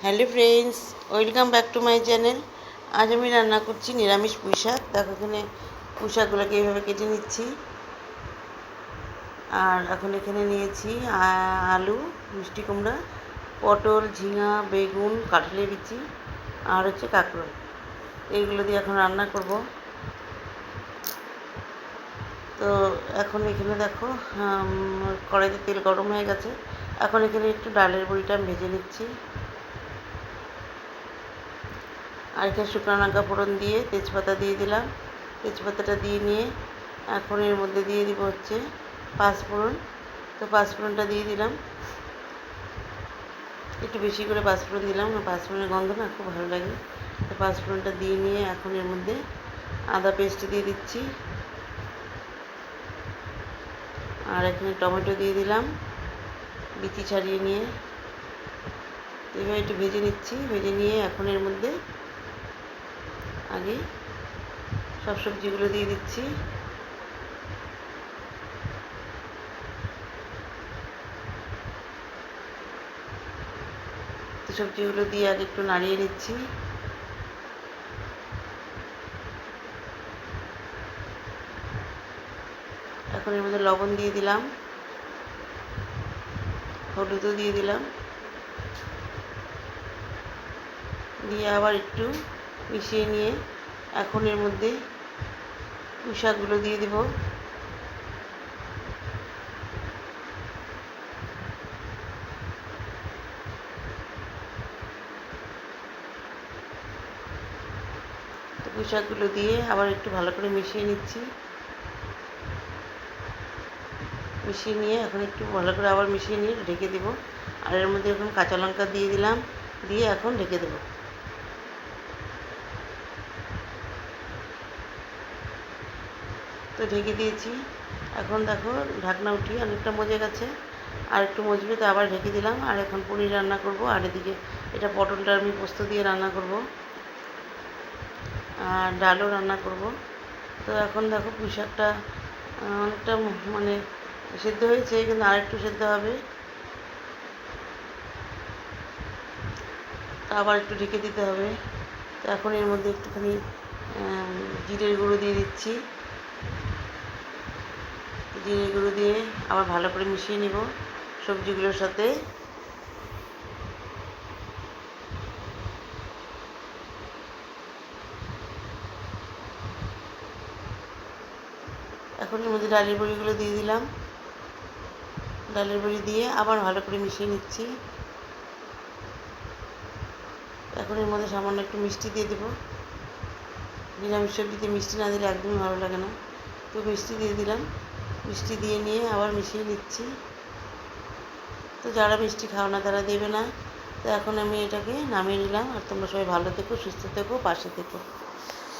Hello friends, welcome back to my channel. আজ আমি রান্না করছি নিরামিষ পুঁই শাক। দেখো এখানে পুঁই শাকগুলোকে এইভাবে কেটে নিচ্ছি। আর এখন এখানে নিয়েছি আলু, মিষ্টি কুমড়া, পটল, ঝিঙা, বেগুন, কাঁঠালের বিচি আর হচ্ছে কাঁকরোল। এইগুলো দিয়ে এখন রান্না করব। তো এখন এখানে দেখো কড়াইতে তেল গরম হয়ে গেছে। এখন এখানে একটু ডালের বড়িটা আমি ভেজে নিচ্ছি। আর এখানে শুকনো লঙ্কা ফোড়ন দিয়ে তেজপাতা দিয়ে দিলাম। তেজপাতাটা দিয়ে নিয়ে এখন এর মধ্যে দিয়ে দিব হচ্ছে পাঁচফোড়ন। তো পাঁচফোড়নটা দিয়ে দিলাম, একটু বেশি করে পাঁচফোড়ন দিলাম, পাঁচফোড়নের গন্ধ না খুব ভালো লাগে। তো পাঁচফোড়নটা দিয়ে নিয়ে এখন এর মধ্যে আদা পেস্ট দিয়ে দিচ্ছি। আর এখানে টমেটো দিয়ে দিলাম বিচি ছাড়িয়ে নিয়ে। এবার একটু ভেজে নিচ্ছি। ভেজে নিয়ে এখন এর মধ্যে আগে সব সবজিগুলো দিয়ে দিচ্ছি। তো সবজিগুলো দিয়ে আগে একটু নাড়িয়ে নিচ্ছি। এখন এর মধ্যে লবণ দিয়ে দিলাম, হলুদও দিয়ে দিলাম, দিয়ে আবার একটু মিশিয়ে নিয়ে এখন এর মধ্যে পুঁই শাকগুলো দিয়ে দেব। তো পুঁই শাকগুলো দিয়ে আবার একটু ভালো করে মিশিয়ে নিচ্ছি। মিশিয়ে নিয়ে এখন একটু ভালো করে আবার মিশিয়ে নিয়ে ঢেকে দেবো। আর এর মধ্যে এখন কাঁচা লঙ্কা দিয়ে দিলাম, দিয়ে এখন ঢেকে দেবো। তো ঢেকে দিয়েছি। এখন দেখো ঢাকনা উঠিয়ে অনেকটা মজে গেছে, আর একটু মজবে তো আবার ঢেকে দিলাম। আর এখন পনির রান্না করব। আর এদিকে এটা পটলটা আমি পোস্ত দিয়ে রান্না করব, আর ডালও রান্না করব। তো এখন দেখো পুঁই শাকটা অনেকটা মানে সেদ্ধ হয়েছে, কিন্তু আরেকটু সেদ্ধ হবে। তো আবার একটু ঢেকে দিতে হবে। তো এখন এর মধ্যে একটুখানি জিরের গুঁড়ো দিয়ে দিচ্ছি। জিরে গুঁড়ো দিয়ে আবার ভালো করে মিশিয়ে নিব সবজিগুলোর সাথে। এখন এর মধ্যে ডালের বড়িগুলো দিয়ে দিলাম। ডালের বড়ি দিয়ে আবার ভালো করে মিশিয়ে নিচ্ছি। এখন এর মধ্যে সামান্য একটু মিষ্টি দিয়ে দেবো। নিরামিষ সবজিতে মিষ্টি না দিলে একদমই ভালো লাগে না। তো মিষ্টি দিয়ে দিলাম। মিষ্টি দিয়ে নিয়ে আবার মিশিয়ে নিচ্ছি। তো যারা মিষ্টি খাও না তারা দেবে না। তো এখন আমি এটাকে নামিয়ে নিলাম। আর তোমরা সবাই ভালো থেকো, সুস্থ থেকো, পাশে থেকো।